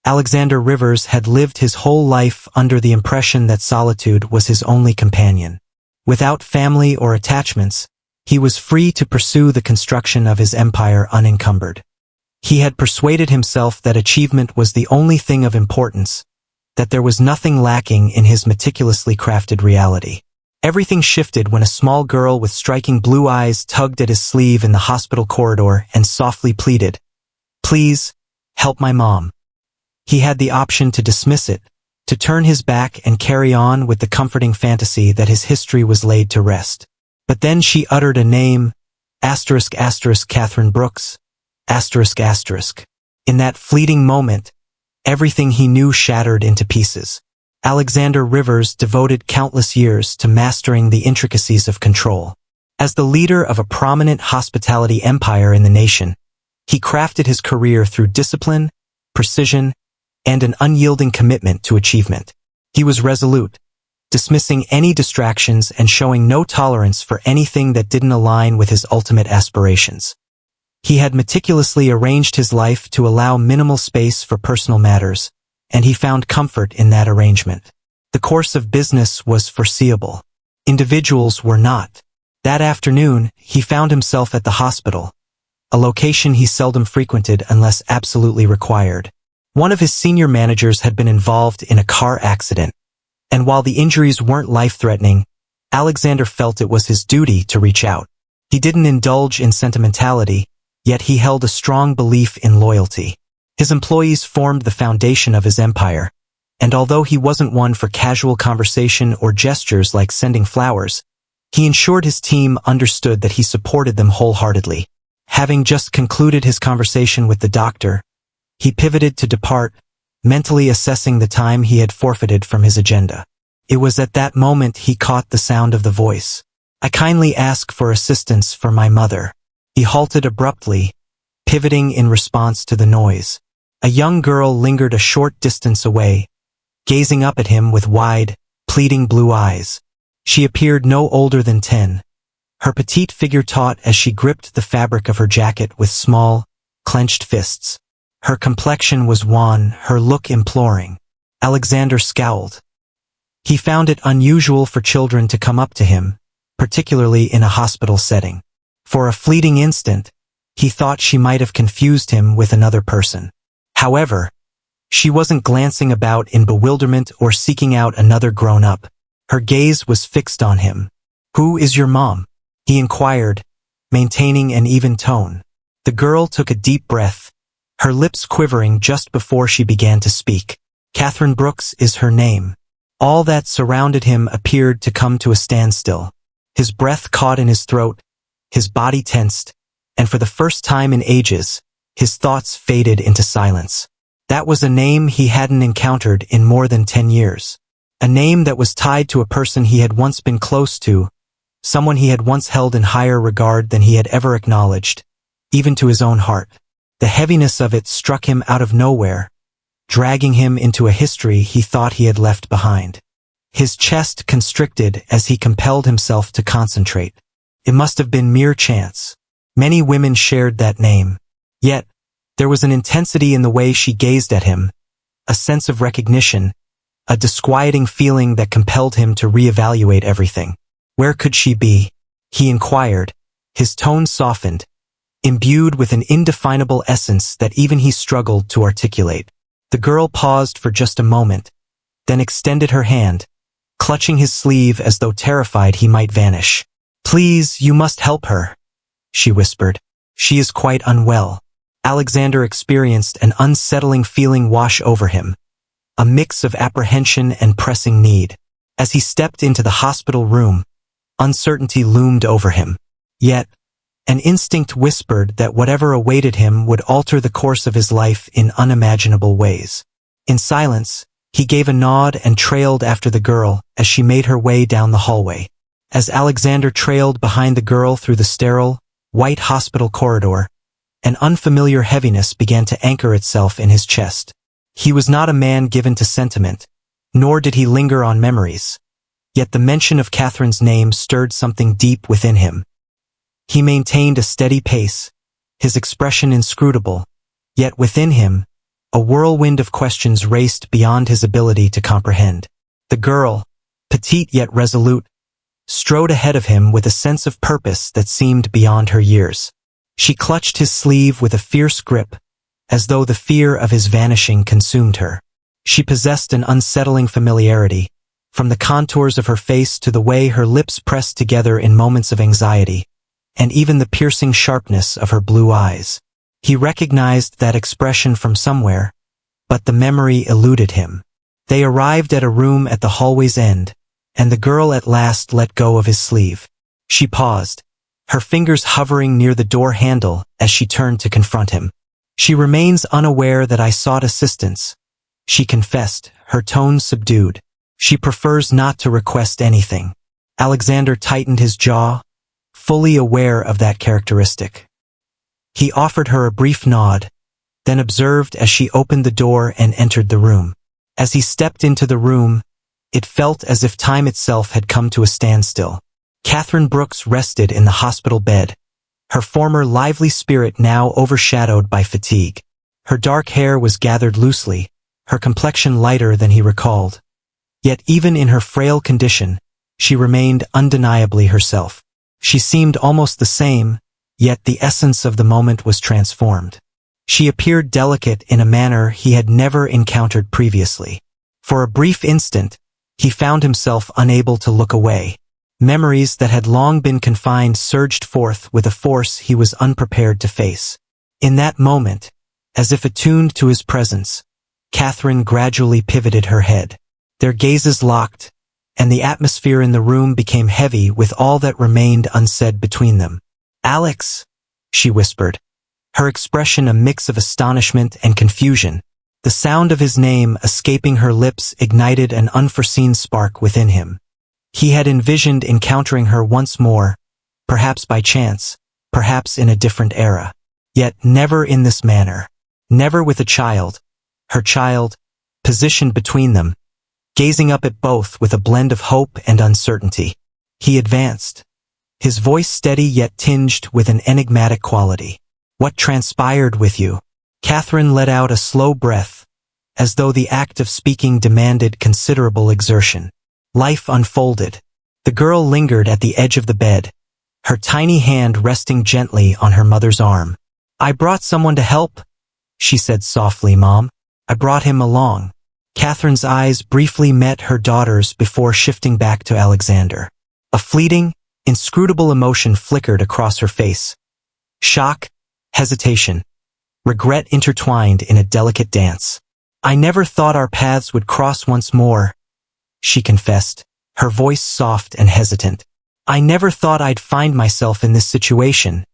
Alexander Rivers had lived his whole life under the impression that solitude was his only companion. Without family or attachments, he was free to pursue the construction of his empire unencumbered. He had persuaded himself that achievement was the only thing of importance, that there was nothing lacking in his meticulously crafted reality. Everything shifted when a small girl with striking blue eyes tugged at his sleeve in the hospital corridor and softly pleaded, "Please, help my mom." He had the option to dismiss it, to turn his back and carry on with the comforting fantasy that his history was laid to rest. But then she uttered a name, Catherine Brooks, In that fleeting moment, everything he knew shattered into pieces. Alexander Rivers devoted countless years to mastering the intricacies of control. As the leader of a prominent hospitality empire in the nation, he crafted his career through discipline, precision, and an unyielding commitment to achievement. He was resolute, dismissing any distractions and showing no tolerance for anything that didn't align with his ultimate aspirations. He had meticulously arranged his life to allow minimal space for personal matters, and he found comfort in that arrangement. The course of business was foreseeable. Individuals were not. That afternoon, he found himself at the hospital, a location he seldom frequented unless absolutely required. One of his senior managers had been involved in a car accident, and while the injuries weren't life-threatening, Alexander felt it was his duty to reach out. He didn't indulge in sentimentality, yet he held a strong belief in loyalty. His employees formed the foundation of his empire, and although he wasn't one for casual conversation or gestures like sending flowers, he ensured his team understood that he supported them wholeheartedly. Having just concluded his conversation with the doctor, he pivoted to depart, mentally assessing the time he had forfeited from his agenda. It was at that moment he caught the sound of the voice. "I kindly ask for assistance for my mother." He halted abruptly, pivoting in response to the noise. A young girl lingered a short distance away, gazing up at him with wide, pleading blue eyes. She appeared no older than 10. Her petite figure taut as she gripped the fabric of her jacket with small, clenched fists. Her complexion was wan, her look imploring. Alexander scowled. He found it unusual for children to come up to him, particularly in a hospital setting. For a fleeting instant, he thought she might have confused him with another person. However, she wasn't glancing about in bewilderment or seeking out another grown-up. Her gaze was fixed on him. "Who is your mom?" he inquired, maintaining an even tone. The girl took a deep breath, her lips quivering just before she began to speak. "Catherine Brooks is her name." All that surrounded him appeared to come to a standstill. His breath caught in his throat, his body tensed, and for the first time in ages, his thoughts faded into silence. That was a name he hadn't encountered in more than 10 years. A name that was tied to a person he had once been close to, someone he had once held in higher regard than he had ever acknowledged, even to his own heart. The heaviness of it struck him out of nowhere, dragging him into a history he thought he had left behind. His chest constricted as he compelled himself to concentrate. It must have been mere chance. Many women shared that name. Yet, there was an intensity in the way she gazed at him, a sense of recognition, a disquieting feeling that compelled him to reevaluate everything. Where could she be? He inquired, his tone softened, imbued with an indefinable essence that even he struggled to articulate. The girl paused for just a moment, then extended her hand, clutching his sleeve as though terrified he might vanish. "Please, you must help her," she whispered. "She is quite unwell." Alexander experienced an unsettling feeling wash over him, a mix of apprehension and pressing need. As he stepped into the hospital room, uncertainty loomed over him. Yet, an instinct whispered that whatever awaited him would alter the course of his life in unimaginable ways. In silence, he gave a nod and trailed after the girl as she made her way down the hallway. As Alexander trailed behind the girl through the sterile, white hospital corridor, an unfamiliar heaviness began to anchor itself in his chest. He was not a man given to sentiment, nor did he linger on memories. Yet the mention of Catherine's name stirred something deep within him. He maintained a steady pace, his expression inscrutable, yet within him, A whirlwind of questions raced beyond his ability to comprehend. The girl, petite yet resolute, strode ahead of him with a sense of purpose that seemed beyond her years. She clutched his sleeve with a fierce grip, as though the fear of his vanishing consumed her. She possessed an unsettling familiarity, from the contours of her face to the way her lips pressed together in moments of anxiety, and even the piercing sharpness of her blue eyes. He recognized that expression from somewhere, but the memory eluded him. They arrived at a room at the hallway's end, and the girl at last let go of his sleeve. She paused, her fingers hovering near the door handle as she turned to confront him. "She remains unaware that I sought assistance," she confessed, her tone subdued. "She prefers not to request anything." Alexander tightened his jaw, fully aware of that characteristic. He offered her a brief nod, then observed as she opened the door and entered the room. As he stepped into the room, it felt as if time itself had come to a standstill. Catherine Brooks rested in the hospital bed, her former lively spirit now overshadowed by fatigue. Her dark hair was gathered loosely, her complexion lighter than he recalled. Yet even in her frail condition, she remained undeniably herself. She seemed almost the same, yet the essence of the moment was transformed. She appeared delicate in a manner he had never encountered previously. For a brief instant, he found himself unable to look away. Memories that had long been confined surged forth with a force he was unprepared to face. In that moment, as if attuned to his presence, Catherine gradually pivoted her head. Their gazes locked, and the atmosphere in the room became heavy with all that remained unsaid between them. "Alex," she whispered, her expression a mix of astonishment and confusion. The sound of his name escaping her lips ignited an unforeseen spark within him. He had envisioned encountering her once more, perhaps by chance, perhaps in a different era. Yet never in this manner. Never with a child, her child, positioned between them, gazing up at both with a blend of hope and uncertainty. He advanced, his voice steady yet tinged with an enigmatic quality. "What transpired with you?" Catherine let out a slow breath, as though the act of speaking demanded considerable exertion. Life unfolded. The girl lingered at the edge of the bed, her tiny hand resting gently on her mother's arm. "I brought someone to help," she said softly. "Mom, I brought him along." Catherine's eyes briefly met her daughter's before shifting back to Alexander. A fleeting, inscrutable emotion flickered across her face. Shock, hesitation, regret intertwined in a delicate dance. "I never thought our paths would cross once more," she confessed, her voice soft and hesitant. "I never thought I'd find myself in this situation,"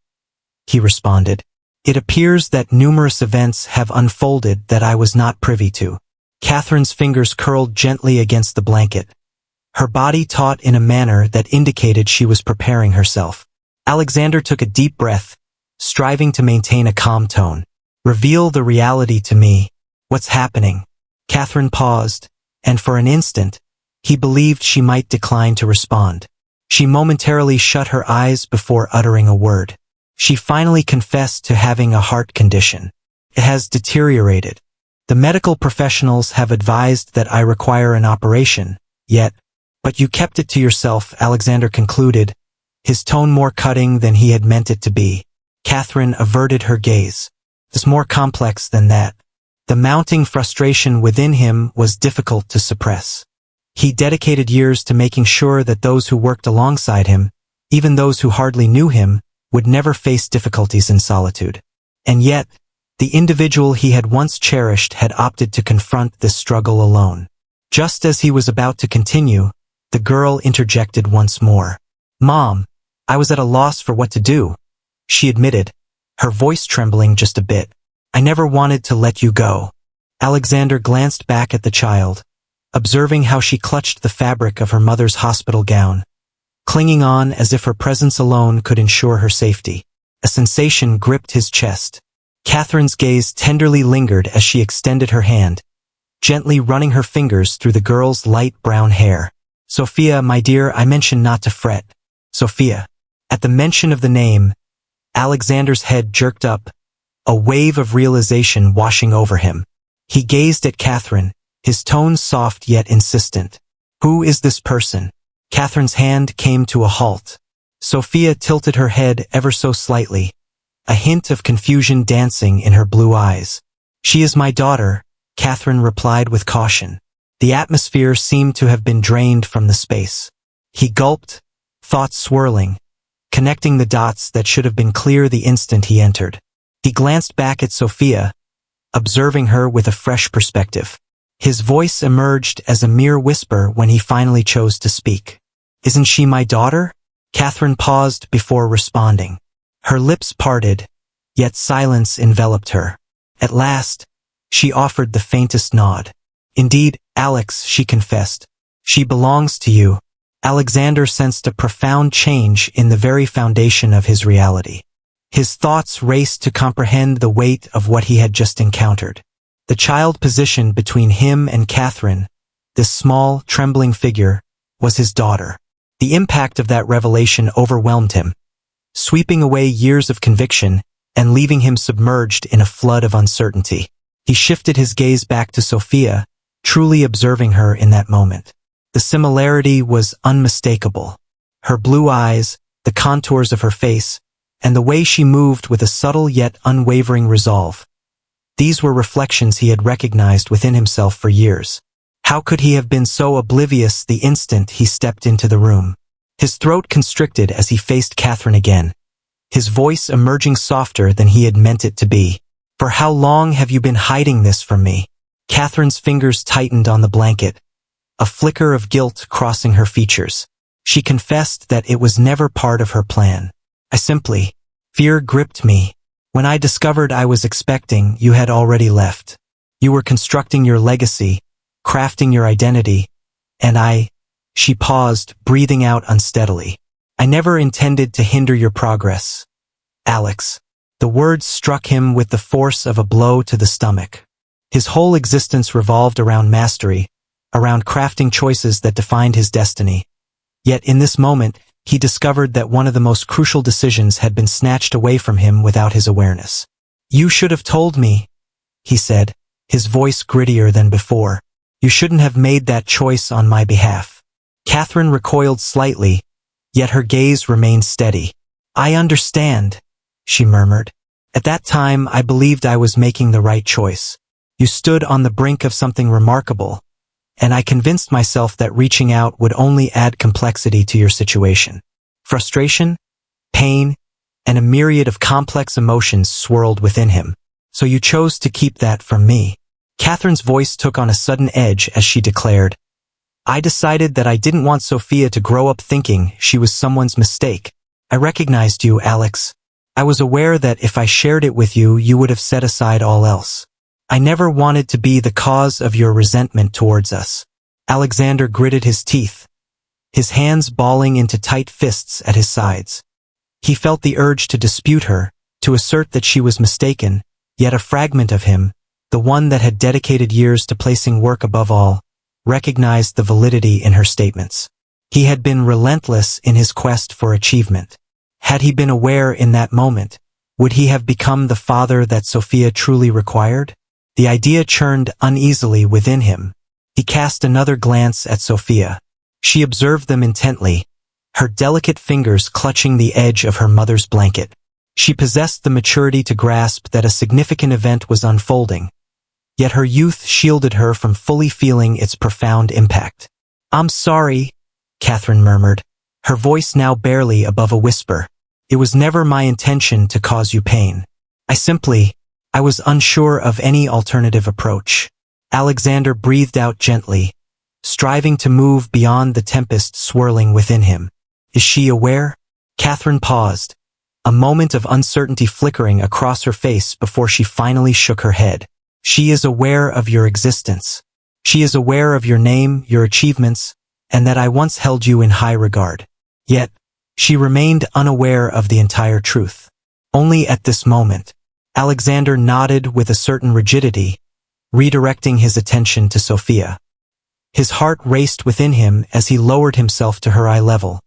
he responded. "It appears that numerous events have unfolded that I was not privy to." Catherine's fingers curled gently against the blanket, her body taut in a manner that indicated she was preparing herself. Alexander took a deep breath, striving to maintain a calm tone. "Reveal the reality to me. What's happening?" Catherine paused, and for an instant, he believed she might decline to respond. She momentarily shut her eyes before uttering a word. She finally confessed to having a heart condition. "It has deteriorated. The medical professionals have advised that I require an operation, yet, but you kept it to yourself," Alexander concluded, his tone more cutting than he had meant it to be. Catherine averted her gaze. "It's more complex than that." The mounting frustration within him was difficult to suppress. He dedicated years to making sure that those who worked alongside him, even those who hardly knew him, would never face difficulties in solitude. And yet, the individual he had once cherished had opted to confront this struggle alone. Just as he was about to continue, the girl interjected once more. "Mom, I was at a loss for what to do," she admitted, her voice trembling just a bit. "I never wanted to let you go." Alexander glanced back at the child, observing how she clutched the fabric of her mother's hospital gown, clinging on as if her presence alone could ensure her safety. A sensation gripped his chest. Catherine's gaze tenderly lingered as she extended her hand, gently running her fingers through the girl's light brown hair. "Sophia, my dear, I mentioned not to fret. Sophia." At the mention of the name, Alexander's head jerked up, a wave of realization washing over him. He gazed at Catherine, his tone soft yet insistent. Who is this person? Catherine's hand came to a halt. Sophia tilted her head ever so slightly, a hint of confusion dancing in her blue eyes. She is my daughter, Catherine replied with caution. The atmosphere seemed to have been drained from the space. He gulped, thoughts swirling, connecting the dots that should have been clear the instant he entered. He glanced back at Sophia, observing her with a fresh perspective. His voice emerged as a mere whisper when he finally chose to speak. Isn't she my daughter? Catherine paused before responding. Her lips parted, yet silence enveloped her. At last, she offered the faintest nod. Indeed, Alex, she confessed. She belongs to you. Alexander sensed a profound change in the very foundation of his reality. His thoughts raced to comprehend the weight of what he had just encountered. The child positioned between him and Catherine, this small, trembling figure, was his daughter. The impact of that revelation overwhelmed him, sweeping away years of conviction and leaving him submerged in a flood of uncertainty. He shifted his gaze back to Sophia, truly observing her in that moment. The similarity was unmistakable. Her blue eyes, the contours of her face, and the way she moved with a subtle yet unwavering resolve. These were reflections he had recognized within himself for years. How could he have been so oblivious the instant he stepped into the room? His throat constricted as he faced Catherine again, his voice emerging softer than he had meant it to be. For how long have you been hiding this from me? Catherine's fingers tightened on the blanket, a flicker of guilt crossing her features. She confessed that it was never part of her plan. Fear gripped me. When I discovered I was expecting, you had already left. You were constructing your legacy, crafting your identity, and she paused, breathing out unsteadily. I never intended to hinder your progress. Alex. The words struck him with the force of a blow to the stomach. His whole existence revolved around mastery, around crafting choices that defined his destiny. Yet in this moment, he discovered that one of the most crucial decisions had been snatched away from him without his awareness. You should have told me, he said, his voice grittier than before. You shouldn't have made that choice on my behalf. Catherine recoiled slightly, yet her gaze remained steady. I understand, she murmured. At that time, I believed I was making the right choice. You stood on the brink of something remarkable, and I convinced myself that reaching out would only add complexity to your situation. Frustration, pain, and a myriad of complex emotions swirled within him. So you chose to keep that from me. Catherine's voice took on a sudden edge as she declared, I decided that I didn't want Sophia to grow up thinking she was someone's mistake. I recognized you, Alex. I was aware that if I shared it with you, you would have set aside all else. I never wanted to be the cause of your resentment towards us. Alexander gritted his teeth, his hands balling into tight fists at his sides. He felt the urge to dispute her, to assert that she was mistaken, yet a fragment of him, the one that had dedicated years to placing work above all, recognized the validity in her statements. He had been relentless in his quest for achievement. Had he been aware in that moment, would he have become the father that Sophia truly required? The idea churned uneasily within him. He cast another glance at Sophia. She observed them intently, her delicate fingers clutching the edge of her mother's blanket. She possessed the maturity to grasp that a significant event was unfolding, yet her youth shielded her from fully feeling its profound impact. I'm sorry, Catherine murmured, her voice now barely above a whisper. It was never my intention to cause you pain. I was unsure of any alternative approach. Alexander breathed out gently, striving to move beyond the tempest swirling within him. Is she aware? Catherine paused, a moment of uncertainty flickering across her face before she finally shook her head. She is aware of your existence. She is aware of your name, your achievements, and that I once held you in high regard. Yet, she remained unaware of the entire truth. Only at this moment, Alexander nodded with a certain rigidity, redirecting his attention to Sophia. His heart raced within him as he lowered himself to her eye level,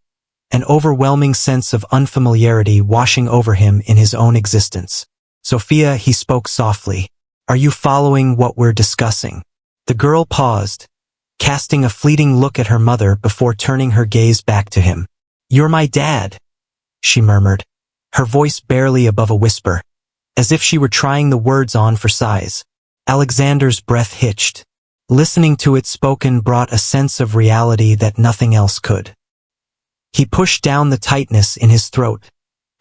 an overwhelming sense of unfamiliarity washing over him in his own existence. Sophia, he spoke softly. Are you following what we're discussing? The girl paused, casting a fleeting look at her mother before turning her gaze back to him. You're my dad, she murmured, her voice barely above a whisper, as if she were trying the words on for size. Alexander's breath hitched. Listening to it spoken brought a sense of reality that nothing else could. He pushed down the tightness in his throat,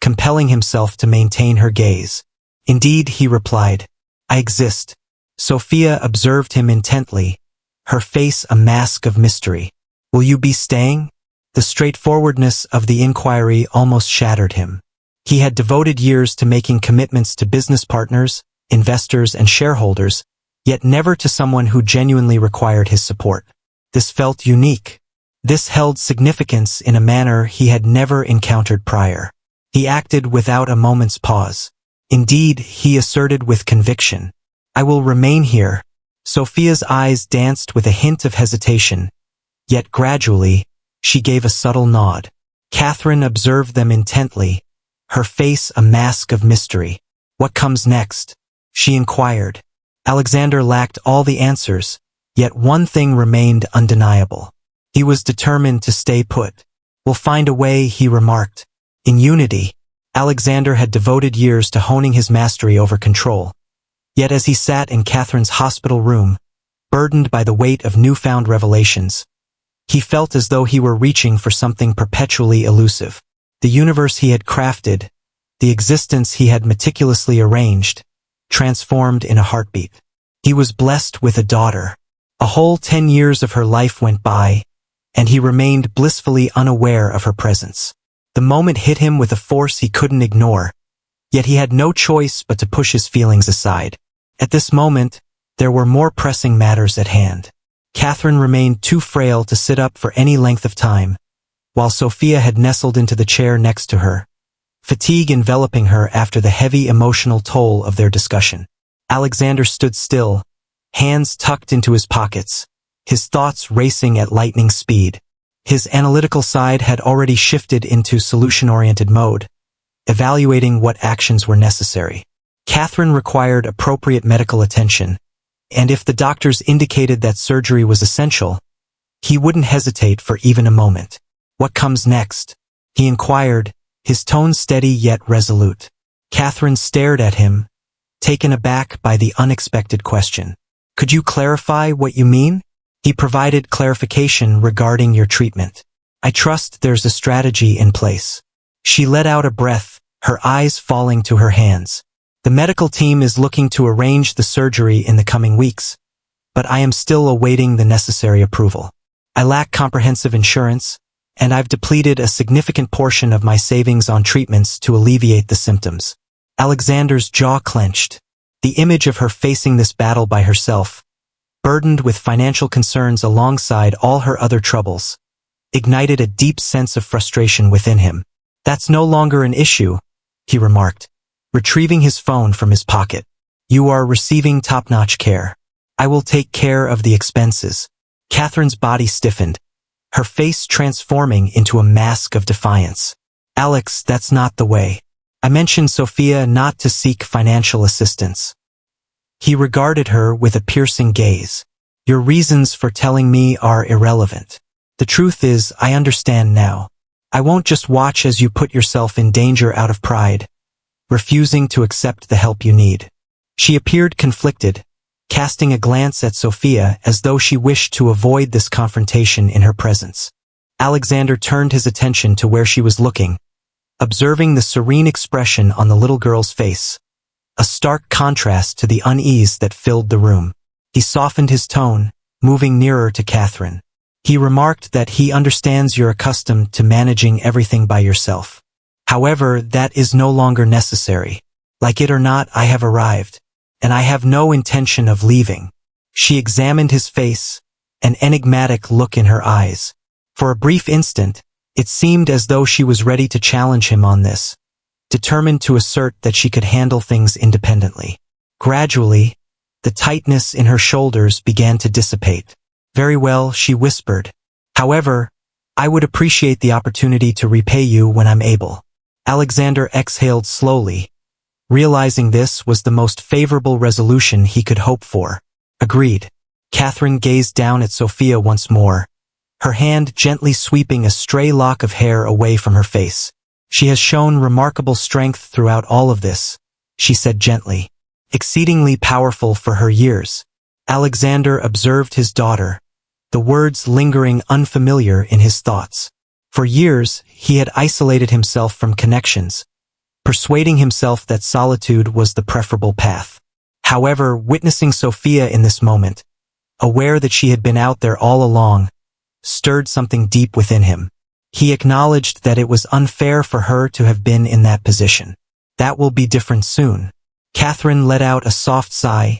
compelling himself to maintain her gaze. Indeed, he replied, I exist. Sophia observed him intently, her face a mask of mystery. Will you be staying? The straightforwardness of the inquiry almost shattered him. He had devoted years to making commitments to business partners, investors, and shareholders, yet never to someone who genuinely required his support. This felt unique. This held significance in a manner he had never encountered prior. He acted without a moment's pause. Indeed, he asserted with conviction, I will remain here. Sophia's eyes danced with a hint of hesitation, yet gradually, she gave a subtle nod. Catherine observed them intently, her face a mask of mystery. What comes next? She inquired. Alexander lacked all the answers, yet one thing remained undeniable. He was determined to stay put. We'll find a way, he remarked. In unity, Alexander had devoted years to honing his mastery over control. Yet as he sat in Catherine's hospital room, burdened by the weight of newfound revelations, he felt as though he were reaching for something perpetually elusive. The universe he had crafted, the existence he had meticulously arranged, transformed in a heartbeat. He was blessed with a daughter. A whole 10 years of her life went by, and he remained blissfully unaware of her presence. The moment hit him with a force he couldn't ignore, yet he had no choice but to push his feelings aside. At this moment, there were more pressing matters at hand. Catherine remained too frail to sit up for any length of time, while Sophia had nestled into the chair next to her, fatigue enveloping her after the heavy emotional toll of their discussion. Alexander stood still, hands tucked into his pockets, his thoughts racing at lightning speed. His analytical side had already shifted into solution-oriented mode, evaluating what actions were necessary. Catherine required appropriate medical attention, and if the doctors indicated that surgery was essential, he wouldn't hesitate for even a moment. What comes next? He inquired, his tone steady yet resolute. Catherine stared at him, taken aback by the unexpected question. Could you clarify what you mean? He provided clarification regarding your treatment. I trust there's a strategy in place. She let out a breath, her eyes falling to her hands. The medical team is looking to arrange the surgery in the coming weeks, but I am still awaiting the necessary approval. I lack comprehensive insurance, and I've depleted a significant portion of my savings on treatments to alleviate the symptoms. Alexander's jaw clenched. The image of her facing this battle by herself, burdened with financial concerns alongside all her other troubles, ignited a deep sense of frustration within him. That's no longer an issue, he remarked, retrieving his phone from his pocket. You are receiving top-notch care. I will take care of the expenses. Catherine's body stiffened, her face transforming into a mask of defiance. Alex, that's not the way. I mentioned Sophia not to seek financial assistance. He regarded her with a piercing gaze. Your reasons for telling me are irrelevant. The truth is, I understand now. I won't just watch as you put yourself in danger out of pride, refusing to accept the help you need. She appeared conflicted, casting a glance at Sophia as though she wished to avoid this confrontation in her presence. Alexander turned his attention to where she was looking, observing the serene expression on the little girl's face, a stark contrast to the unease that filled the room. He softened his tone, moving nearer to Catherine. He remarked that he understands you're accustomed to managing everything by yourself. However, that is no longer necessary. Like it or not, I have arrived, and I have no intention of leaving. She examined his face, an enigmatic look in her eyes. For a brief instant, it seemed as though she was ready to challenge him on this, determined to assert that she could handle things independently. Gradually, the tightness in her shoulders began to dissipate. Very well, she whispered. However, I would appreciate the opportunity to repay you when I'm able. Alexander exhaled slowly, Realizing this was the most favorable resolution he could hope for. Agreed. Catherine gazed down at Sophia once more, her hand gently sweeping a stray lock of hair away from her face. She has shown remarkable strength throughout all of this, she said gently. Exceedingly powerful for her years. Alexander observed his daughter, the words lingering unfamiliar in his thoughts. For years, he had isolated himself from connections, persuading himself that solitude was the preferable path. However, witnessing Sophia in this moment, aware that she had been out there all along, stirred something deep within him. He acknowledged that it was unfair for her to have been in that position. That will be different soon. Catherine let out a soft sigh,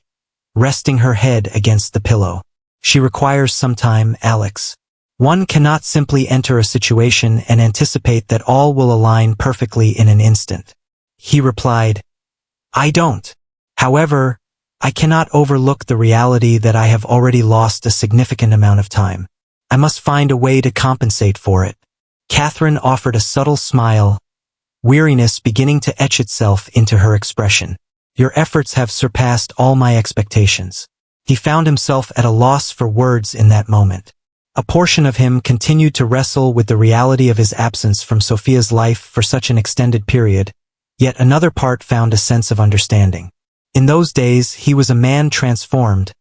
resting her head against the pillow. She requires some time, Alex. One cannot simply enter a situation and anticipate that all will align perfectly in an instant. He replied, I don't. However, I cannot overlook the reality that I have already lost a significant amount of time. I must find a way to compensate for it. Catherine offered a subtle smile, weariness beginning to etch itself into her expression. Your efforts have surpassed all my expectations. He found himself at a loss for words in that moment. A portion of him continued to wrestle with the reality of his absence from Sophia's life for such an extended period, yet another part found a sense of understanding. In those days, he was a man transformed,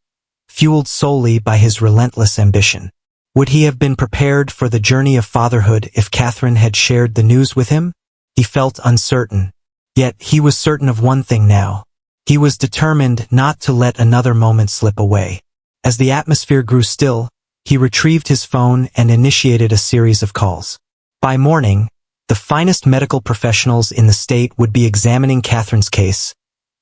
fueled solely by his relentless ambition. Would he have been prepared for the journey of fatherhood if Catherine had shared the news with him? He felt uncertain. Yet he was certain of one thing now. He was determined not to let another moment slip away. As the atmosphere grew still, he retrieved his phone and initiated a series of calls. By morning, the finest medical professionals in the state would be examining Catherine's case,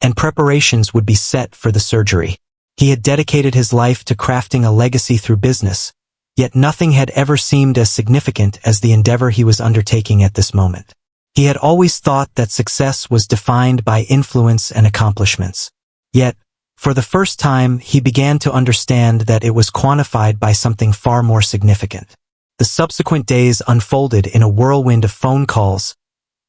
and preparations would be set for the surgery. He had dedicated his life to crafting a legacy through business, yet nothing had ever seemed as significant as the endeavor he was undertaking at this moment. He had always thought that success was defined by influence and accomplishments. Yet, for the first time, he began to understand that it was quantified by something far more significant. The subsequent days unfolded in a whirlwind of phone calls,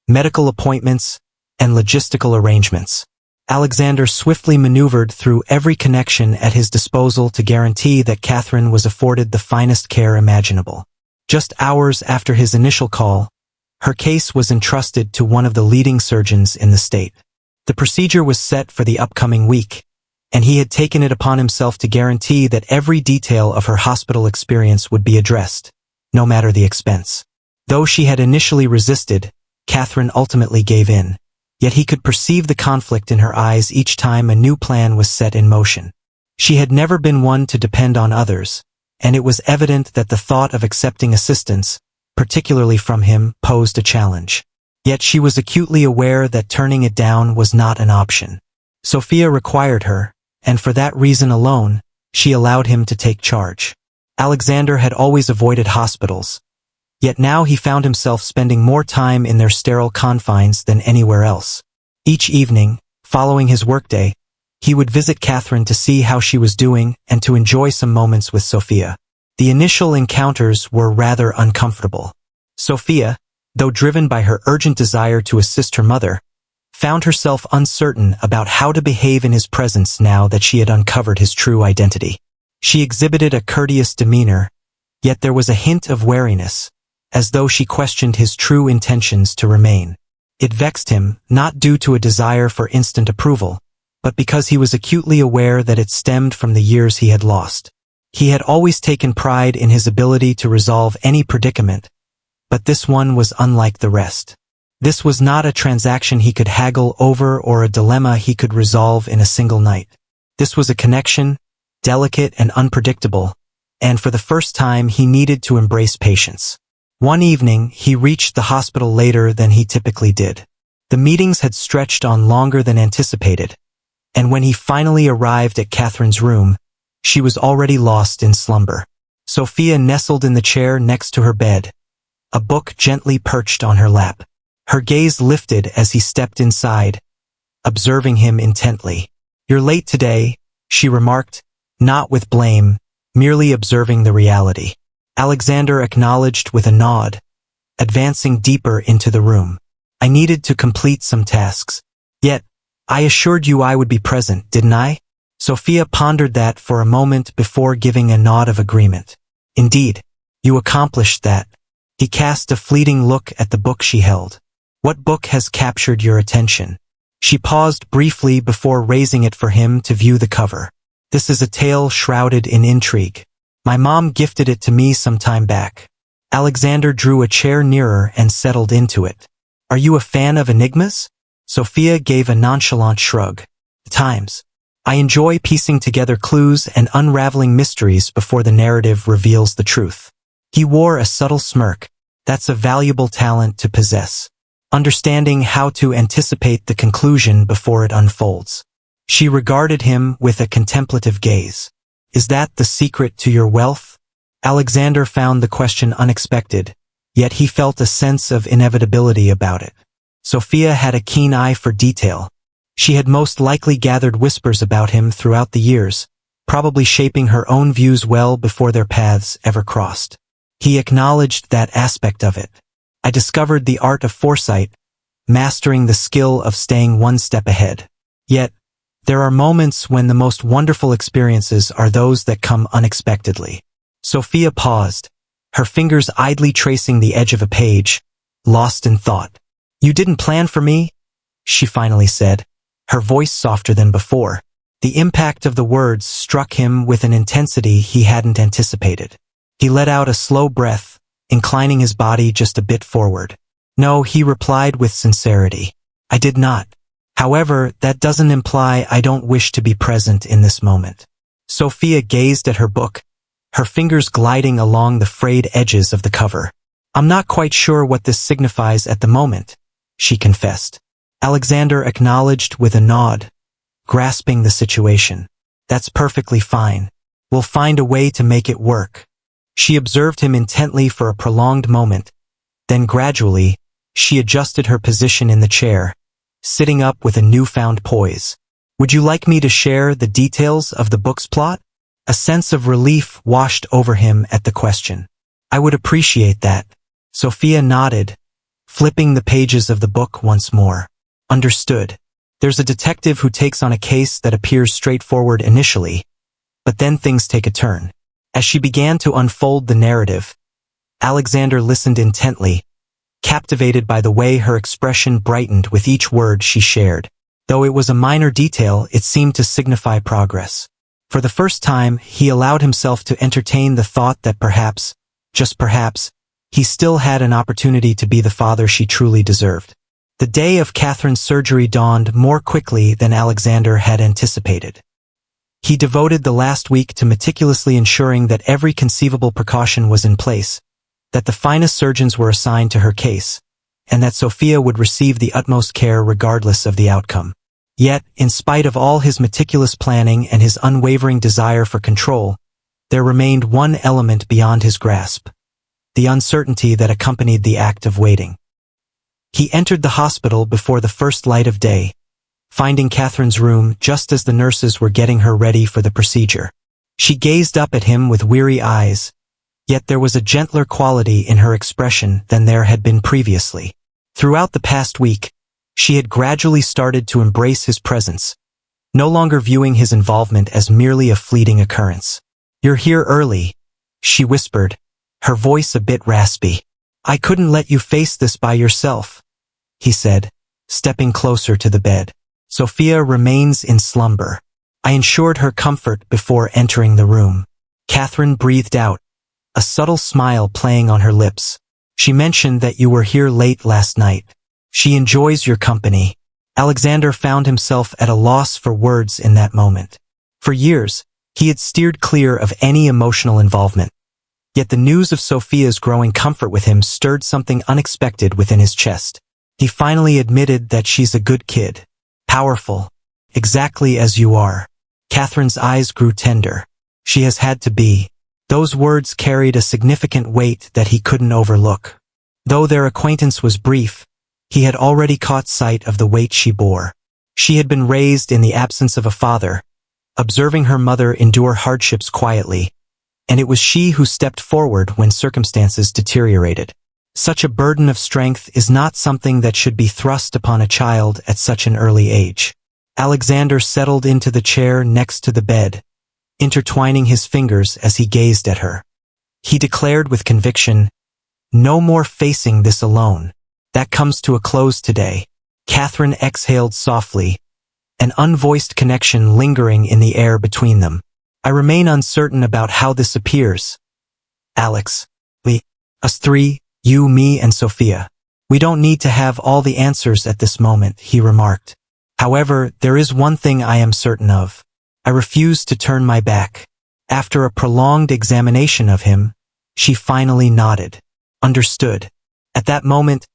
medical appointments, and logistical arrangements. Alexander swiftly maneuvered through every connection at his disposal to guarantee that Catherine was afforded the finest care imaginable. Just hours after his initial call, her case was entrusted to one of the leading surgeons in the state. The procedure was set for the upcoming week, and he had taken it upon himself to guarantee that every detail of her hospital experience would be addressed, no matter the expense. Though she had initially resisted, Catherine ultimately gave in. Yet he could perceive the conflict in her eyes each time a new plan was set in motion. She had never been one to depend on others, and it was evident that the thought of accepting assistance, particularly from him, posed a challenge. Yet she was acutely aware that turning it down was not an option. Sophia required her, and for that reason alone, she allowed him to take charge. Alexander had always avoided hospitals, yet now he found himself spending more time in their sterile confines than anywhere else. Each evening, following his workday, he would visit Catherine to see how she was doing and to enjoy some moments with Sophia. The initial encounters were rather uncomfortable. Sophia, though driven by her urgent desire to assist her mother, found herself uncertain about how to behave in his presence now that she had uncovered his true identity. She exhibited a courteous demeanor, yet there was a hint of wariness, as though she questioned his true intentions to remain. It vexed him, not due to a desire for instant approval, but because he was acutely aware that it stemmed from the years he had lost. He had always taken pride in his ability to resolve any predicament, but this one was unlike the rest. This was not a transaction he could haggle over or a dilemma he could resolve in a single night. This was a connection, delicate and unpredictable, and for the first time he needed to embrace patience. One evening, he reached the hospital later than he typically did. The meetings had stretched on longer than anticipated, and when he finally arrived at Catherine's room, she was already lost in slumber. Sophia nestled in the chair next to her bed, a book gently perched on her lap. Her gaze lifted as he stepped inside, observing him intently. "You're late today," she remarked, not with blame, merely observing the reality. Alexander acknowledged with a nod, advancing deeper into the room. "I needed to complete some tasks. Yet, I assured you I would be present, didn't I? Sophia pondered that for a moment before giving a nod of agreement. Indeed, you accomplished that. He cast a fleeting look at the book she held. What book has captured your attention? She paused briefly before raising it for him to view the cover. This is a tale shrouded in intrigue. My mom gifted it to me some time back. Alexander drew a chair nearer and settled into it. Are you a fan of enigmas? Sophia gave a nonchalant shrug. At times. I enjoy piecing together clues and unraveling mysteries before the narrative reveals the truth. He wore a subtle smirk. That's a valuable talent to possess. Understanding how to anticipate the conclusion before it unfolds. She regarded him with a contemplative gaze. Is that the secret to your wealth? Alexander found the question unexpected, yet he felt a sense of inevitability about it. Sophia had a keen eye for detail. She had most likely gathered whispers about him throughout the years, probably shaping her own views well before their paths ever crossed. He acknowledged that aspect of it. I discovered the art of foresight, mastering the skill of staying one step ahead. Yet, there are moments when the most wonderful experiences are those that come unexpectedly. Sophia paused, her fingers idly tracing the edge of a page, lost in thought. You didn't plan for me? She finally said, her voice softer than before. The impact of the words struck him with an intensity he hadn't anticipated. He let out a slow breath, inclining his body just a bit forward. No, he replied with sincerity. I did not. However, that doesn't imply I don't wish to be present in this moment. Sophia gazed at her book, her fingers gliding along the frayed edges of the cover. I'm not quite sure what this signifies at the moment, she confessed. Alexander acknowledged with a nod, grasping the situation. That's perfectly fine. We'll find a way to make it work. She observed him intently for a prolonged moment. Then gradually, she adjusted her position in the chair, sitting up with a newfound poise. Would you like me to share the details of the book's plot? A sense of relief washed over him at the question. I would appreciate that. Sophia nodded, flipping the pages of the book once more. Understood. There's a detective who takes on a case that appears straightforward initially, but then things take a turn. As she began to unfold the narrative, Alexander listened intently, captivated by the way her expression brightened with each word she shared. Though it was a minor detail, it seemed to signify progress. For the first time, he allowed himself to entertain the thought that perhaps, just perhaps, he still had an opportunity to be the father she truly deserved. The day of Catherine's surgery dawned more quickly than Alexander had anticipated. He devoted the last week to meticulously ensuring that every conceivable precaution was in place, that the finest surgeons were assigned to her case, and that Sophia would receive the utmost care regardless of the outcome. Yet, in spite of all his meticulous planning and his unwavering desire for control, there remained one element beyond his grasp: the uncertainty that accompanied the act of waiting. He entered the hospital before the first light of day, finding Catherine's room just as the nurses were getting her ready for the procedure. She gazed up at him with weary eyes, yet there was a gentler quality in her expression than there had been previously. Throughout the past week, she had gradually started to embrace his presence, no longer viewing his involvement as merely a fleeting occurrence. You're here early, she whispered, her voice a bit raspy. I couldn't let you face this by yourself, he said, stepping closer to the bed. Sophia remains in slumber. I ensured her comfort before entering the room. Catherine breathed out, a subtle smile playing on her lips. She mentioned that you were here late last night. She enjoys your company. Alexander found himself at a loss for words in that moment. For years, he had steered clear of any emotional involvement. Yet the news of Sophia's growing comfort with him stirred something unexpected within his chest. He finally admitted that she's a good kid. Powerful. Exactly as you are. Catherine's eyes grew tender. She has had to be. Those words carried a significant weight that he couldn't overlook. Though their acquaintance was brief, he had already caught sight of the weight she bore. She had been raised in the absence of a father, observing her mother endure hardships quietly, and it was she who stepped forward when circumstances deteriorated. Such a burden of strength is not something that should be thrust upon a child at such an early age. Alexander settled into the chair next to the bed, intertwining his fingers as he gazed at her. He declared with conviction, "No more facing this alone. That comes to a close today." Catherine exhaled softly, an unvoiced connection lingering in the air between them. "I remain uncertain about how this appears, Alex. Us three, you, me, and Sophia. We don't need to have all the answers at this moment," he remarked. "However, there is one thing I am certain of. I refuse to turn my back." After a prolonged examination of him, she finally nodded. "Understood." At that moment,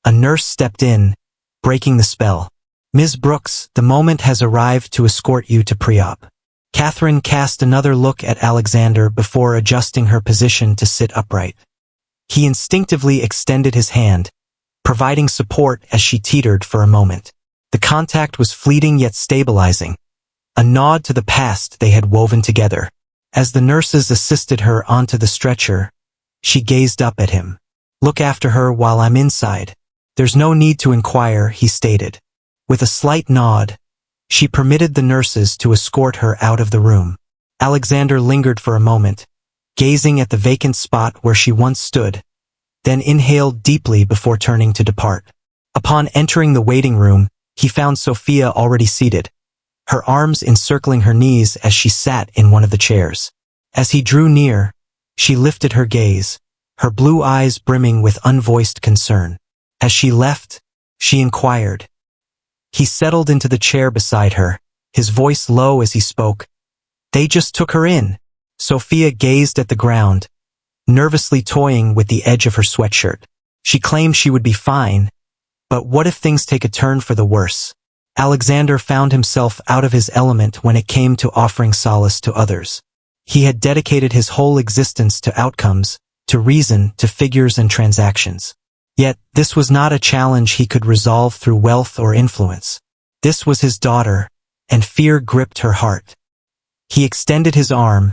a nurse stepped in, breaking the spell. "Ms. Brooks, the moment has arrived to escort you to pre-op." Catherine cast another look at Alexander before adjusting her position to sit upright. He instinctively extended his hand, providing support as she teetered for a moment. The contact was fleeting yet stabilizing, a nod to the past they had woven together. As the nurses assisted her onto the stretcher, she gazed up at him. "Look after her while I'm inside. There's no need to inquire," he stated. With a slight nod, she permitted the nurses to escort her out of the room. Alexander lingered for a moment, gazing at the vacant spot where she once stood, then inhaled deeply before turning to depart. Upon entering the waiting room, he found Sophia already seated, her arms encircling her knees as she sat in one of the chairs. As he drew near, she lifted her gaze, her blue eyes brimming with unvoiced concern. As she left, she inquired. He settled into the chair beside her, his voice low as he spoke. "They just took her in." Sophia gazed at the ground, nervously toying with the edge of her sweatshirt. She claimed she would be fine, but what if things take a turn for the worse? Alexander found himself out of his element when it came to offering solace to others. He had dedicated his whole existence to outcomes, to reason, to figures and transactions. Yet, this was not a challenge he could resolve through wealth or influence. This was his daughter, and fear gripped her heart. He extended his arm,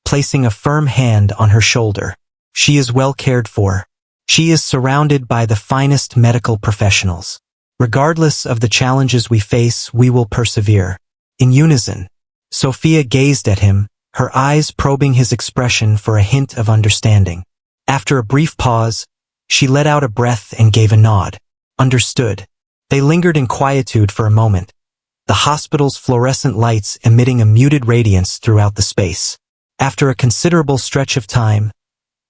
placing a firm hand on her shoulder. "She is well cared for. She is surrounded by the finest medical professionals. Regardless of the challenges we face, we will persevere." In unison, Sophia gazed at him, her eyes probing his expression for a hint of understanding. After a brief pause, she let out a breath and gave a nod. "Understood." They lingered in quietude for a moment, the hospital's fluorescent lights emitting a muted radiance throughout the space. After a considerable stretch of time,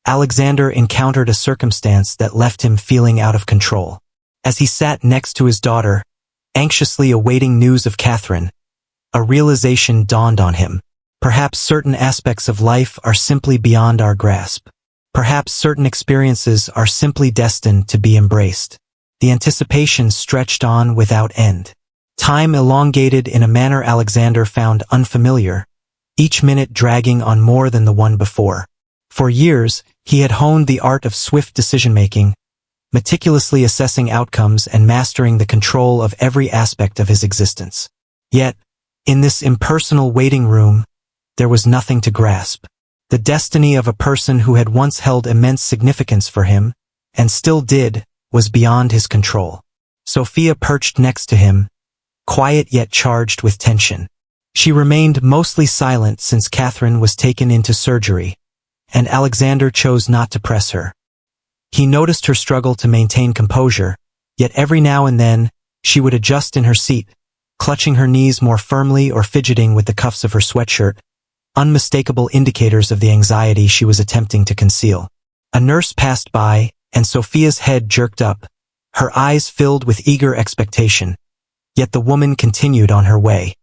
Alexander encountered a circumstance that left him feeling out of control. As he sat next to his daughter, anxiously awaiting news of Catherine, a realization dawned on him. Perhaps certain aspects of life are simply beyond our grasp. Perhaps certain experiences are simply destined to be embraced. The anticipation stretched on without end. Time elongated in a manner Alexander found unfamiliar, each minute dragging on more than the one before. For years, he had honed the art of swift decision-making, meticulously assessing outcomes and mastering the control of every aspect of his existence. Yet, in this impersonal waiting room, there was nothing to grasp. The destiny of a person who had once held immense significance for him, and still did, was beyond his control. Sophia perched next to him, quiet yet charged with tension. She remained mostly silent since Catherine was taken into surgery, and Alexander chose not to press her. He noticed her struggle to maintain composure, yet every now and then, she would adjust in her seat, clutching her knees more firmly or fidgeting with the cuffs of her sweatshirt, unmistakable indicators of the anxiety she was attempting to conceal. A nurse passed by, and Sophia's head jerked up, her eyes filled with eager expectation. Yet the woman continued on her way.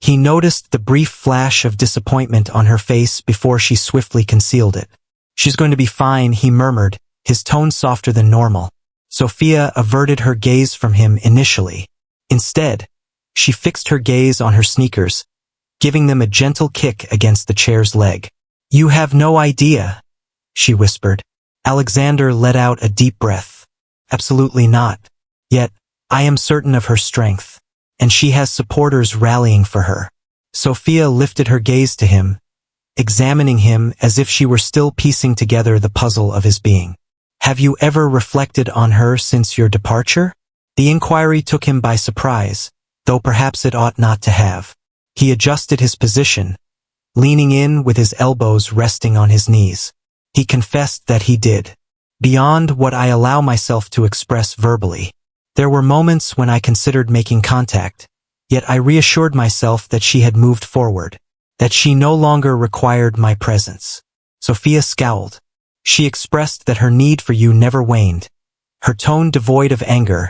He noticed the brief flash of disappointment on her face before she swiftly concealed it. "She's going to be fine," he murmured, his tone softer than normal. Sophia averted her gaze from him initially. Instead, she fixed her gaze on her sneakers, giving them a gentle kick against the chair's leg. "You have no idea," she whispered. Alexander let out a deep breath. "Absolutely not. Yet, I am certain of her strength, and she has supporters rallying for her." Sophia lifted her gaze to him, examining him as if she were still piecing together the puzzle of his being. "Have you ever reflected on her since your departure?" The inquiry took him by surprise, though perhaps it ought not to have. He adjusted his position, leaning in with his elbows resting on his knees. He confessed that he did, beyond what I allow myself to express verbally. There were moments when I considered making contact, yet I reassured myself that she had moved forward, that she no longer required my presence. Sophia scowled. She expressed that her need for you never waned, her tone devoid of anger,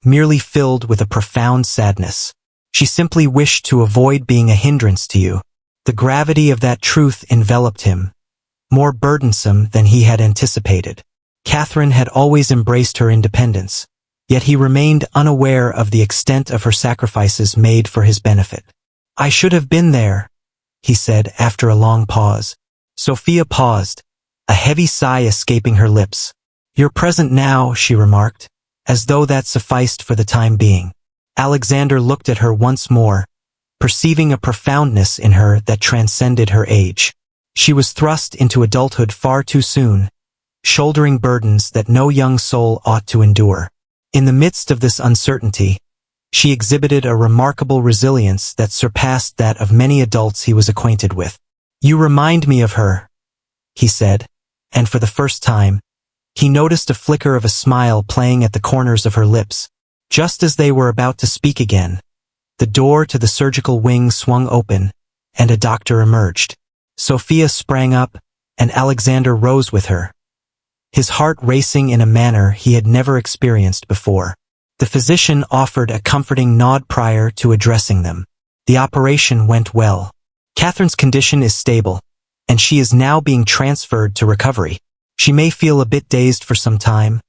merely filled with a profound sadness. She simply wished to avoid being a hindrance to you. The gravity of that truth enveloped him, more burdensome than he had anticipated. Catherine had always embraced her independence, yet he remained unaware of the extent of her sacrifices made for his benefit. I should have been there, he said after a long pause. Sophia paused, a heavy sigh escaping her lips. You're present now, she remarked, as though that sufficed for the time being. Alexander looked at her once more, perceiving a profoundness in her that transcended her age. She was thrust into adulthood far too soon, shouldering burdens that no young soul ought to endure. In the midst of this uncertainty, she exhibited a remarkable resilience that surpassed that of many adults he was acquainted with. You remind me of her, he said, and for the first time, he noticed a flicker of a smile playing at the corners of her lips. Just as they were about to speak again, the door to the surgical wing swung open, and a doctor emerged. Sophia sprang up, and Alexander rose with her, his heart racing in a manner he had never experienced before. The physician offered a comforting nod prior to addressing them. The operation went well. Catherine's condition is stable, and she is now being transferred to recovery. She may feel a bit dazed for some time,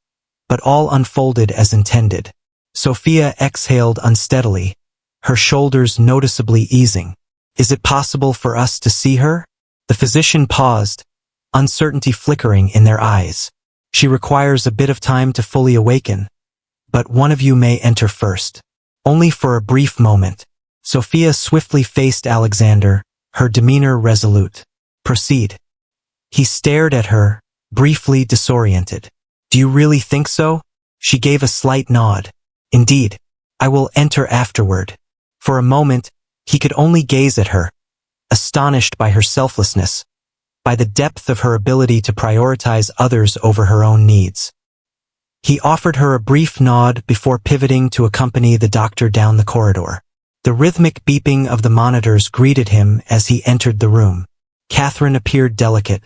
but all unfolded as intended. Sophia exhaled unsteadily, her shoulders noticeably easing. Is it possible for us to see her? The physician paused, uncertainty flickering in their eyes. She requires a bit of time to fully awaken, but one of you may enter first. Only for a brief moment. Sophia swiftly faced Alexander, her demeanor resolute. Proceed. He stared at her, briefly disoriented. Do you really think so? She gave a slight nod. Indeed. I will enter afterward. For a moment, he could only gaze at her, astonished by her selflessness, by the depth of her ability to prioritize others over her own needs. He offered her a brief nod before pivoting to accompany the doctor down the corridor. The rhythmic beeping of the monitors greeted him as he entered the room. Catherine appeared delicate,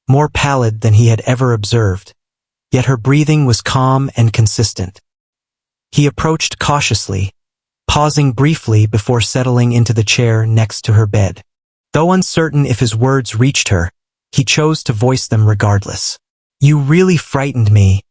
more pallid than he had ever observed, yet her breathing was calm and consistent. He approached cautiously, pausing briefly before settling into the chair next to her bed. Though uncertain if his words reached her, he chose to voice them regardless. You really frightened me,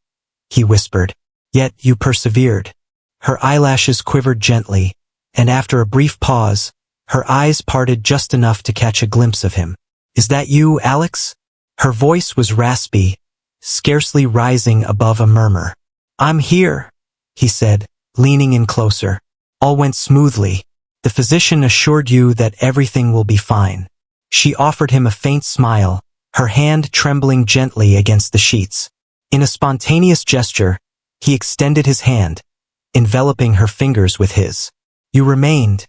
he whispered. Yet you persevered. Her eyelashes quivered gently, and after a brief pause, her eyes parted just enough to catch a glimpse of him. Is that you, Alex? Her voice was raspy, scarcely rising above a murmur. I'm here, he said, leaning in closer. All went smoothly. The physician assured you that everything will be fine. She offered him a faint smile, her hand trembling gently against the sheets. In a spontaneous gesture, he extended his hand, enveloping her fingers with his. You remained,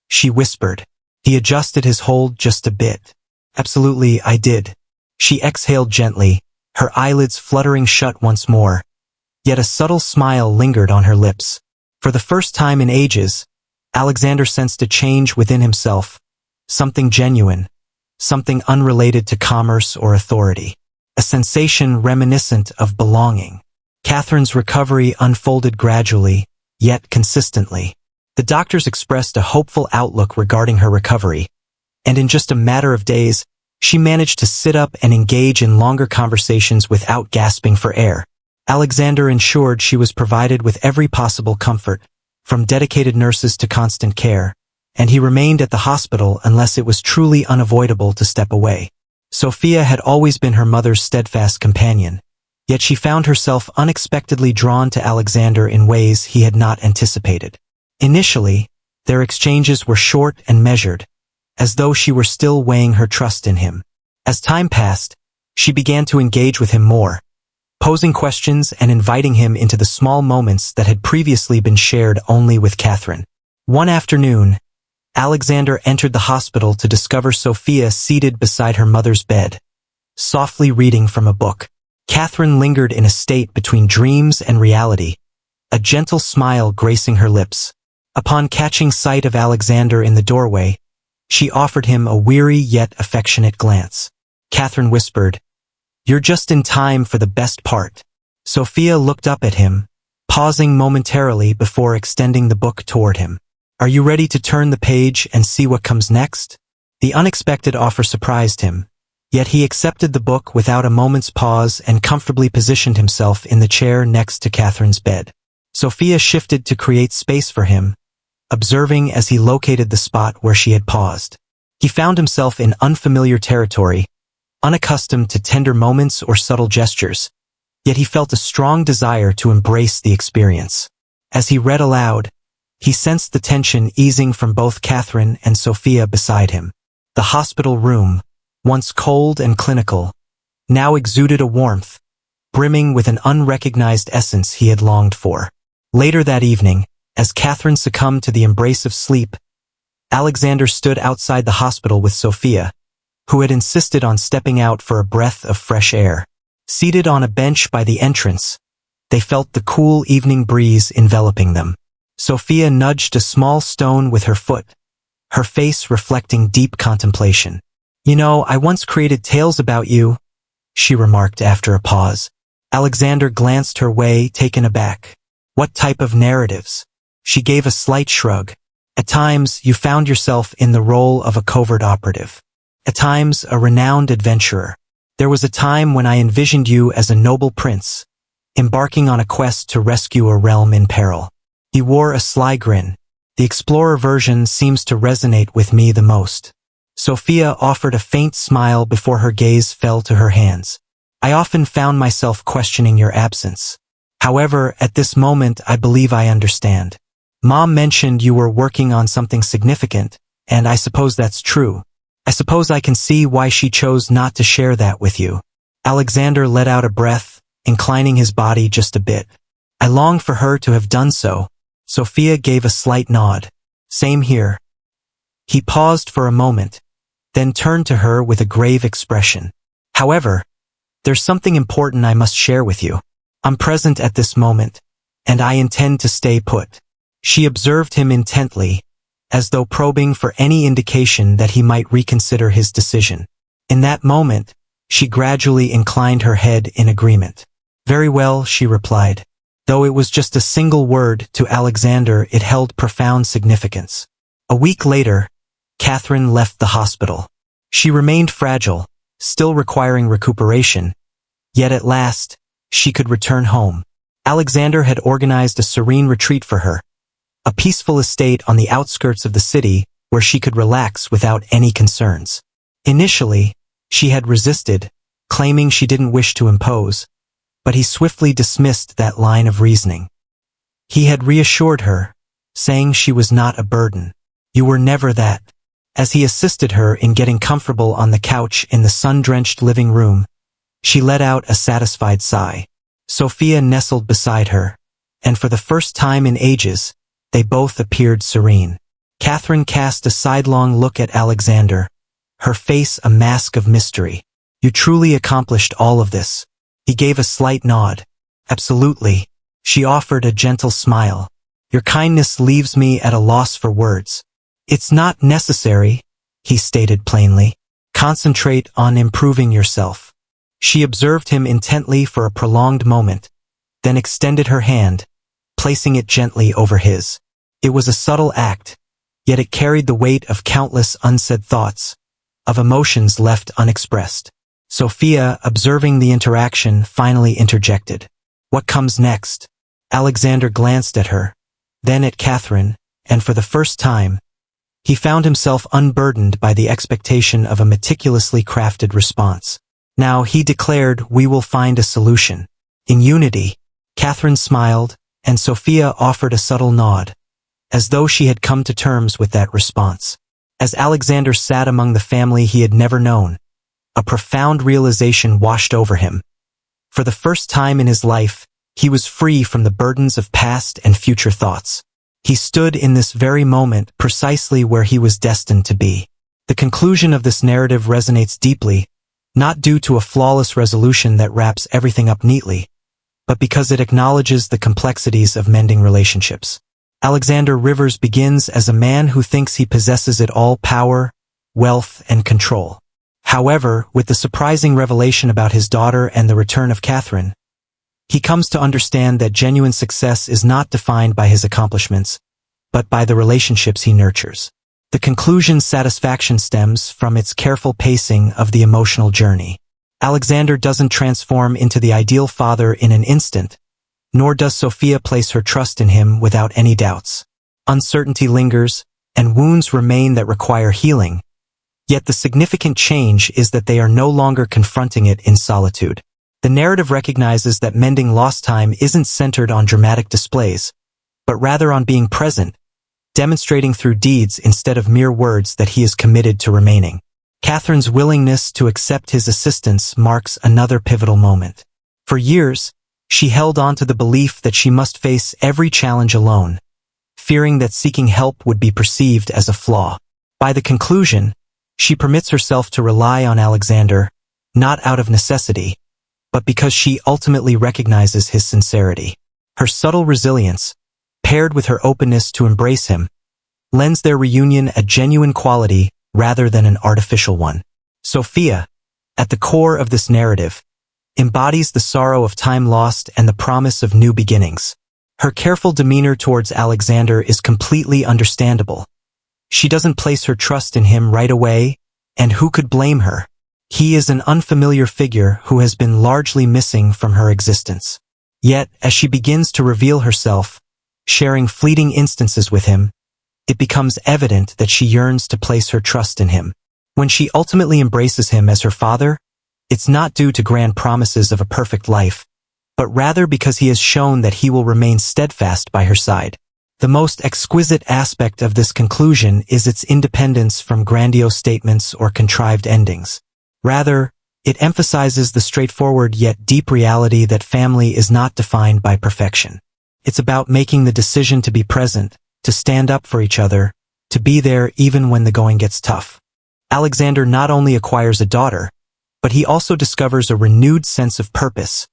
she whispered. He adjusted his hold just a bit. Absolutely, I did. She exhaled gently, her eyelids fluttering shut once more, yet a subtle smile lingered on her lips. For the first time in ages, Alexander sensed a change within himself, something genuine, something unrelated to commerce or authority, a sensation reminiscent of belonging. Catherine's recovery unfolded gradually, yet consistently. The doctors expressed a hopeful outlook regarding her recovery, and in just a matter of days, she managed to sit up and engage in longer conversations without gasping for air. Alexander ensured she was provided with every possible comfort, from dedicated nurses to constant care, and he remained at the hospital unless it was truly unavoidable to step away. Sophia had always been her mother's steadfast companion, yet she found herself unexpectedly drawn to Alexander in ways he had not anticipated. Initially, their exchanges were short and measured, as though she were still weighing her trust in him. As time passed, she began to engage with him more, posing questions and inviting him into the small moments that had previously been shared only with Catherine. One afternoon, Alexander entered the hospital to discover Sophia seated beside her mother's bed, softly reading from a book. Catherine lingered in a state between dreams and reality, a gentle smile gracing her lips. Upon catching sight of Alexander in the doorway, she offered him a weary yet affectionate glance. Catherine whispered, "You're just in time for the best part." Sophia looked up at him, pausing momentarily before extending the book toward him. "Are you ready to turn the page and see what comes next?" The unexpected offer surprised him, yet he accepted the book without a moment's pause and comfortably positioned himself in the chair next to Catherine's bed. Sophia shifted to create space for him, observing as he located the spot where she had paused. He found himself in unfamiliar territory, unaccustomed to tender moments or subtle gestures, yet he felt a strong desire to embrace the experience. As he read aloud, he sensed the tension easing from both Catherine and Sophia beside him. The hospital room, once cold and clinical, now exuded a warmth, brimming with an unrecognized essence he had longed for. Later that evening, as Catherine succumbed to the embrace of sleep, Alexander stood outside the hospital with Sophia, who had insisted on stepping out for a breath of fresh air. Seated on a bench by the entrance, they felt the cool evening breeze enveloping them. Sophia nudged a small stone with her foot, her face reflecting deep contemplation. "You know, I once created tales about you," she remarked after a pause. Alexander glanced her way, taken aback. "What type of narratives?" She gave a slight shrug. "At times, you found yourself in the role of a covert operative. At times, a renowned adventurer. There was a time when I envisioned you as a noble prince, embarking on a quest to rescue a realm in peril." He wore a sly grin. "The explorer version seems to resonate with me the most." Sophia offered a faint smile before her gaze fell to her hands. "I often found myself questioning your absence. However, at this moment I believe I understand. Mom mentioned you were working on something significant, and I suppose that's true. I suppose I can see why she chose not to share that with you." Alexander let out a breath, inclining his body just a bit. "I long for her to have done so." Sophia gave a slight nod. "Same here." He paused for a moment, then turned to her with a grave expression. "However, there's something important I must share with you. I'm present at this moment, and I intend to stay put." She observed him intently, as though probing for any indication that he might reconsider his decision. In that moment, she gradually inclined her head in agreement. "Very well," she replied. Though it was just a single word, to Alexander it held profound significance. A week later, Catherine left the hospital. She remained fragile, still requiring recuperation, yet at last, she could return home. Alexander had organized a serene retreat for her, a peaceful estate on the outskirts of the city where she could relax without any concerns. Initially, she had resisted, claiming she didn't wish to impose, but he swiftly dismissed that line of reasoning. He had reassured her, saying she was not a burden. "You were never that." As he assisted her in getting comfortable on the couch in the sun-drenched living room, she let out a satisfied sigh. Sophia nestled beside her, and for the first time in ages, they both appeared serene. Catherine cast a sidelong look at Alexander, her face a mask of mystery. "You truly accomplished all of this?" He gave a slight nod. "Absolutely." She offered a gentle smile. "Your kindness leaves me at a loss for words." "It's not necessary," he stated plainly. "Concentrate on improving yourself." She observed him intently for a prolonged moment, then extended her hand, placing it gently over his. It was a subtle act, yet it carried the weight of countless unsaid thoughts, of emotions left unexpressed. Sophia, observing the interaction, finally interjected. "What comes next?" Alexander glanced at her, then at Catherine, and for the first time, he found himself unburdened by the expectation of a meticulously crafted response. "Now," he declared, "we will find a solution." In unity, Catherine smiled, and Sophia offered a subtle nod, as though she had come to terms with that response. As Alexander sat among the family he had never known, a profound realization washed over him. For the first time in his life, he was free from the burdens of past and future thoughts. He stood in this very moment precisely where he was destined to be. The conclusion of this narrative resonates deeply, not due to a flawless resolution that wraps everything up neatly, but because it acknowledges the complexities of mending relationships. Alexander Rivers begins as a man who thinks he possesses it all: power, wealth, and control. However, with the surprising revelation about his daughter and the return of Catherine, he comes to understand that genuine success is not defined by his accomplishments, but by the relationships he nurtures. The conclusion's satisfaction stems from its careful pacing of the emotional journey. Alexander doesn't transform into the ideal father in an instant, nor does Sophia place her trust in him without any doubts. Uncertainty lingers, and wounds remain that require healing, yet the significant change is that they are no longer confronting it in solitude. The narrative recognizes that mending lost time isn't centered on dramatic displays, but rather on being present, demonstrating through deeds instead of mere words that he is committed to remaining. Catherine's willingness to accept his assistance marks another pivotal moment. For years, she held on to the belief that she must face every challenge alone, fearing that seeking help would be perceived as a flaw. By the conclusion, she permits herself to rely on Alexander, not out of necessity, but because she ultimately recognizes his sincerity. Her subtle resilience, paired with her openness to embrace him, lends their reunion a genuine quality rather than an artificial one. Sophia, at the core of this narrative, embodies the sorrow of time lost and the promise of new beginnings. Her careful demeanor towards Alexander is completely understandable. She doesn't place her trust in him right away, and who could blame her? He is an unfamiliar figure who has been largely missing from her existence. Yet, as she begins to reveal herself, sharing fleeting instances with him, it becomes evident that she yearns to place her trust in him. When she ultimately embraces him as her father, it's not due to grand promises of a perfect life, but rather because he has shown that he will remain steadfast by her side. The most exquisite aspect of this conclusion is its independence from grandiose statements or contrived endings. Rather, it emphasizes the straightforward yet deep reality that family is not defined by perfection. It's about making the decision to be present, to stand up for each other, to be there even when the going gets tough. Alexander not only acquires a daughter, but he also discovers a renewed sense of purpose,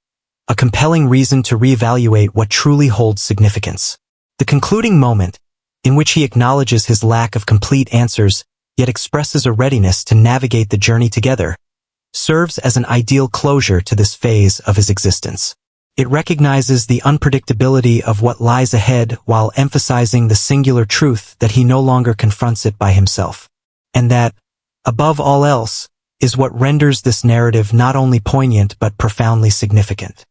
a compelling reason to reevaluate what truly holds significance. The concluding moment, in which he acknowledges his lack of complete answers, yet expresses a readiness to navigate the journey together, serves as an ideal closure to this phase of his existence. It recognizes the unpredictability of what lies ahead while emphasizing the singular truth that he no longer confronts it by himself. And that, above all else, is what renders this narrative not only poignant but profoundly significant.